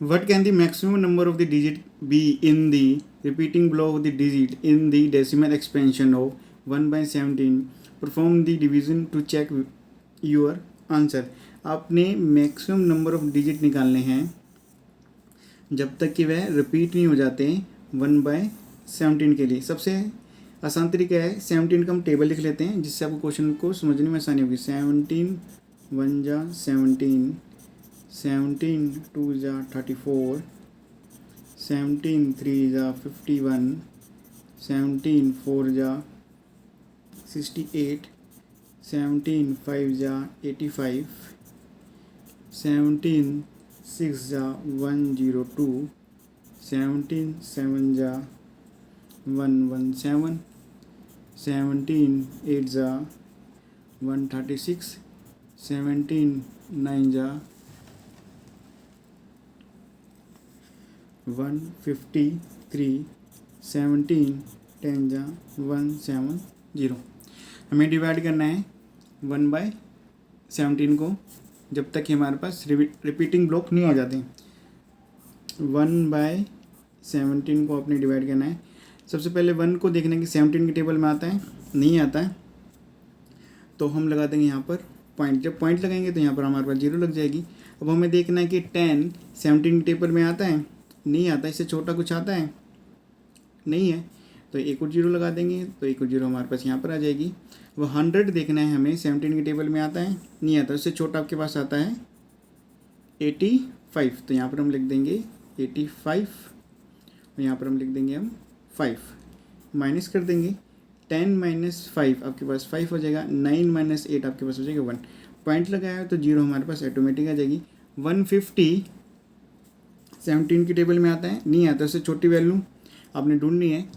What can the maximum number of the digit be in the repeating below of the digit in the decimal expansion of 1 by 17? Perform the division to check your answer. आपने maximum number of digit निकालने हैं जब तक कि वह repeat नहीं हो जाते 1/17 के लिए। सबसे आसान तरीका है 17 का हम टेबल लिख लेते हैं जिससे आपको क्वेश्चन को समझने में आसानी होगी। 17 1 जा 17, 17 2 जा 34, 17 3 जा 51, 17 4 जा 68, 17 5 जा 85, 17 6 जा 102, 17 7 जा 117, 17 8 जा 136, 17 9 जा 153, 17 10 जा 170। हमें डिवाइड करना है 1/17 को जब तक कि हमारे पास रिपीटिंग ब्लॉक नहीं आ जाते। 1/17 को अपने डिवाइड करना है। सबसे पहले 1 को देखना है कि 17 के टेबल में आता है, नहीं आता है तो हम लगा देंगे यहाँ पर पॉइंट। जब पॉइंट लगाएंगे तो यहाँ पर हमारे पास 0 लग जाएगी। अब हमें देखना है कि 10 17 के टेबल में आता है, नहीं आता, इससे छोटा कुछ आता है, नहीं है, तो एक और 0 लगा देंगे तो एक और 0 हमारे पास यहाँ पर आ जाएगी। वो 100 देखना है हमें 17 के टेबल में आता है, नहीं आता, उससे छोटा आपके पास आता है 85, तो यहाँ पर हम लिख देंगे 85 और यहाँ पर हम लिख देंगे हम 5। माइनस कर देंगे 10 - 5 आपके पास 5 हो जाएगा, 9 - 8 आपके पास हो जाएगा 1। पॉइंट लगाया तो 0 हमारे पास ऑटोमेटिक आ जाएगी। 150 17 की टेबल में आता है, नहीं आता, उससे छोटी वैल्यू आपने ढूंढनी है।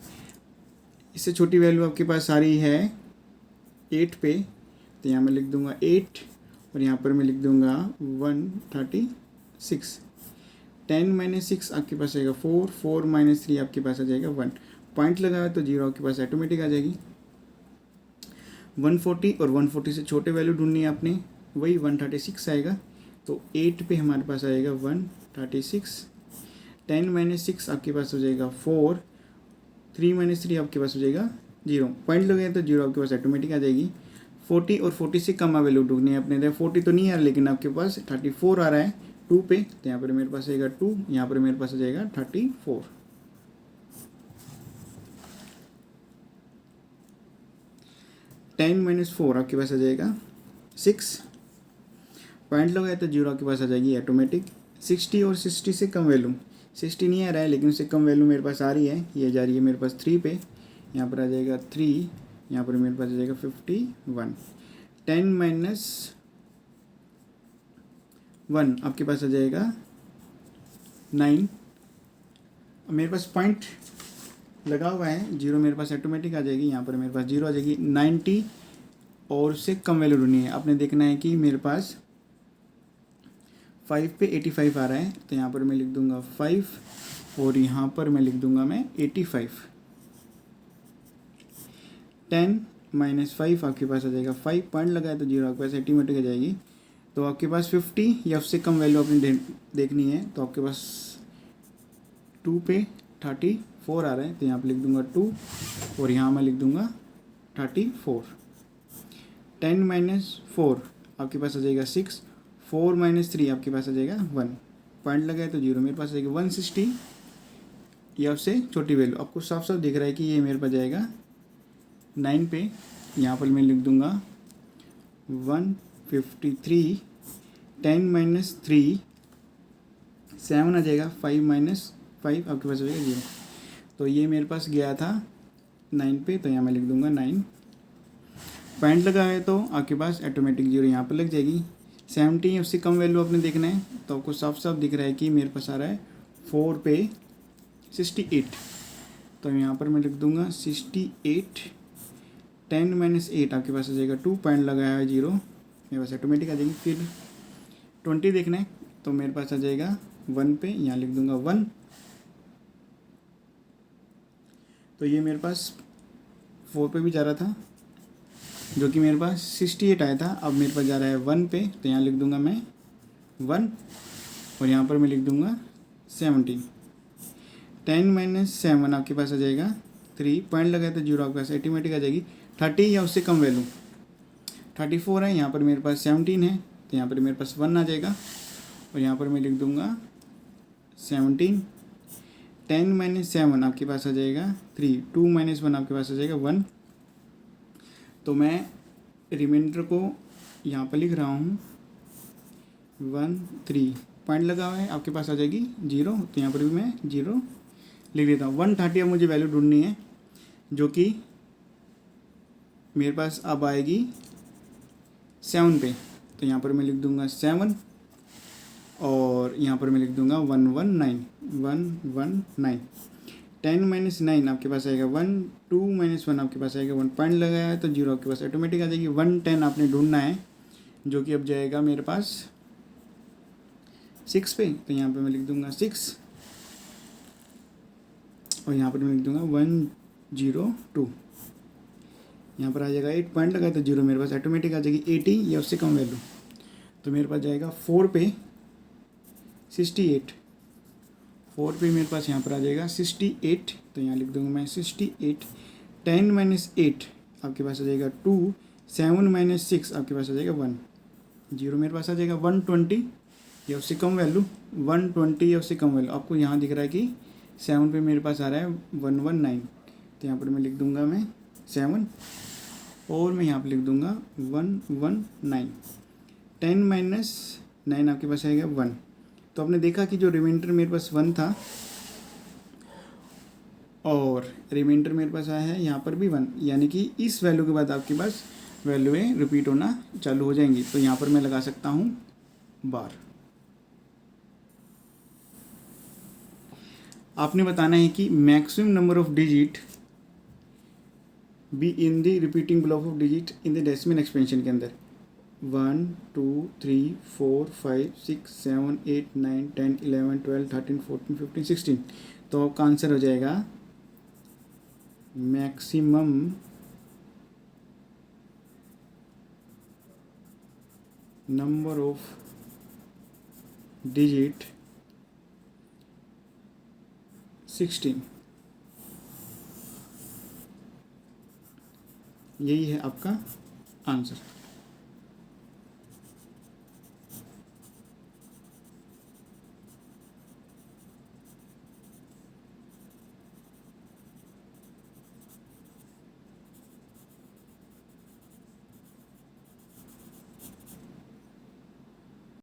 इससे छोटी वैल्यू आपके पास सारी है 8 पे, तो यहाँ मैं लिख दूंगा 8 और यहाँ पर मैं लिख दूंगा 136। 10 - 6 आपके पास आएगा 4, 4 - 3 आपके पास आ जाएगा 1। पॉइंट लगाया तो 0 आपके पास ऑटोमेटिक आ जाएगी। 140 और 140 से छोटे वैल्यू ढूंढनी है आपने, वही 136 आएगा, तो 8 पे हमारे पास आएगा 136। 10 - 6 आपके पास हो जाएगा 4, 3 - 3 आपके पास हो जाएगा 0। पॉइंट लगाए तो 0 आपके पास ऑटोमेटिक आ जाएगी। 40 और 40 से कम वैल्यू ढूंढनी है अपने। 40 तो नहीं आ रहा लेकिन आपके पास 34 आ रहा है 2 पे, तो यहाँ पर मेरे पास आएगा 2, यहाँ पर मेरे पास आ जाएगा 34। 10 - 4 आपके पास आ जाएगा 6। पॉइंट लगाए तो 0 आपके पास आ जाएगी ऑटोमेटिक। 60 और 60 से कम वैल्यू, 60 नहीं आ रहा है लेकिन उससे कम वैल्यू मेरे पास आ रही है, ये जा रही है मेरे पास 3 पे, यहाँ पर आ जाएगा 3, यहाँ पर मेरे पास आ जाएगा 51। 10 - 1 आपके पास आ जाएगा 9। मेरे पास पॉइंट लगा हुआ है, 0 मेरे पास ऑटोमेटिक आ जाएगी, यहाँ पर मेरे पास 0 आ जाएगी। 90 और उससे कम वैल्यू ढूंढनी है। आपने देखना है कि मेरे पास 5 पे 85 आ रहा है, तो यहाँ पर मैं लिख दूंगा 5 और यहाँ पर मैं लिख दूंगा मैं 85। 10 - 5 आपके पास आ जाएगा 5। पॉइंट लगाए तो 0 आपके पास ऑटोमेटिक आ जाएगी। तो आपके पास 50 या उससे कम वैल्यू आपने देखनी है, तो आपके पास 2 पे 34 आ रहा है, तो यहाँ पर लिख दूंगा 2 और यहाँ मैं लिख दूंगा 34। 10 - 4 आपके पास आ जाएगा 6, 4 - 3 आपके पास आ जाएगा 1। पॉइंट लगाए तो 0 मेरे पास आ जाएगा 160 या उससे छोटी वैल्यू। आपको साफ साफ दिख रहा है कि ये मेरे पास जाएगा 9 पे, यहाँ पर मैं लिख दूंगा 153। 10 - 3 7 आ जाएगा, 5 - 5 आपके पास हो जाएगा 0। तो ये मेरे पास गया था 9 पे, तो यहाँ मैं लिख दूंगा 9। पॉइंट लगा है तो आपके पास ऑटोमेटिक 0 यहाँ पर लग जाएगी। 70 उससे कम वैल्यू आपने देखना है, तो आपको साफ साफ दिख रहा है कि मेरे पास आ रहा है 4 पे 68, तो यहाँ पर मैं लिख दूंगा 68। 10 - 8 आपके पास आ जाएगा 2। पॉइंट लगाया है 0, मेरे पास ऑटोमेटिक आ जाएगी। फिर 20 देखना है तो मेरे पास आ जाएगा 1 पे, यहाँ लिख दूंगा 1। तो ये मेरे पास 4 पे भी जा रहा था, जो कि मेरे पास 68 आया था, अब मेरे पास जा रहा है 1 पे, तो यहाँ लिख दूंगा मैं 1 और यहाँ पर मैं लिख दूंगा 17। 10 माइनस 7 आपके पास आ जाएगा 3, पॉइंट लगाए तो 0 आपके पास ऑटोमेटिक आ जाएगी। 30 या उससे कम वैल्यू 34 है, यहाँ पर मेरे पास 17 है, तो यहाँ पर मेरे पास 1 आ जाएगा और यहाँ पर मैं लिख दूँगा 17। 10 माइनस 7 आपके पास आ जाएगा 3, 2 माइनस 1 आपके पास आ जाएगा 1। तो मैं रिमाइंडर को यहाँ पर लिख रहा हूँ 1 3, पॉइंट लगा हुआ है, आपके पास आ जाएगी 0, तो यहाँ पर भी मैं 0 लिख देता हूँ। 130 अब मुझे वैल्यू ढूंढनी है, जो कि मेरे पास अब आएगी 7 पे, तो यहाँ पर मैं लिख दूँगा 7 और यहाँ पर मैं लिख दूँगा 119। 10 माइनस 9 आपके पास आएगा 1, 2 माइनस 1 आपके पास आएगा 1, पॉइंट लगाया है तो 0 आपके पास ऑटोमेटिक आ जाएगी। 110 आपने ढूंढना है, जो कि अब जाएगा मेरे पास 6 पे, तो यहाँ पे मैं लिख दूँगा 6 और यहाँ पर मैं लिख दूँगा 102। यहाँ पर आ जाएगा 8, पॉइंट लगाए तो 0 मेरे पास ऑटोमेटिक आ जाएगी 80 या उससे कम वैल्यू, तो मेरे पास जाएगा 4 पे 68। 4 पे मेरे पास यहाँ पर आ जाएगा 68, तो यहाँ लिख दूँगा मैं 68। 10 माइनस 8 आपके पास आ जाएगा 2, 7 माइनस 6 आपके पास आ जाएगा 1, 0 मेरे पास आ जाएगा 120 या उससे कम वैल्यू। 120 या उससे कम वैल्यू आपको यहाँ दिख रहा है कि 7 पे मेरे पास आ रहा है 119, तो यहाँ पर मैं लिख दूँगा मैं 7 और मैं यहाँ पर लिख दूँगा 119। 10 माइनस 9 आपके पास आएगा 1, तो आपने देखा कि जो रिमाइंडर मेरे पास 1 था और रिमाइंडर मेरे पास आया है यहाँ पर भी 1, यानी कि इस वैल्यू के बाद आपके पास वैल्यूएं रिपीट होना चालू हो जाएंगी। तो यहाँ पर मैं लगा सकता हूँ बार। आपने बताना है कि maximum number of digit be in the repeating block of digit in the decimal expansion के अंदर 1 2 3 4 5 6 7 8 9 10 11 12 13 14 15 16, तो आपका आंसर हो जाएगा मैक्सिमम नंबर ऑफ डिजिट 16। यही है आपका आंसर।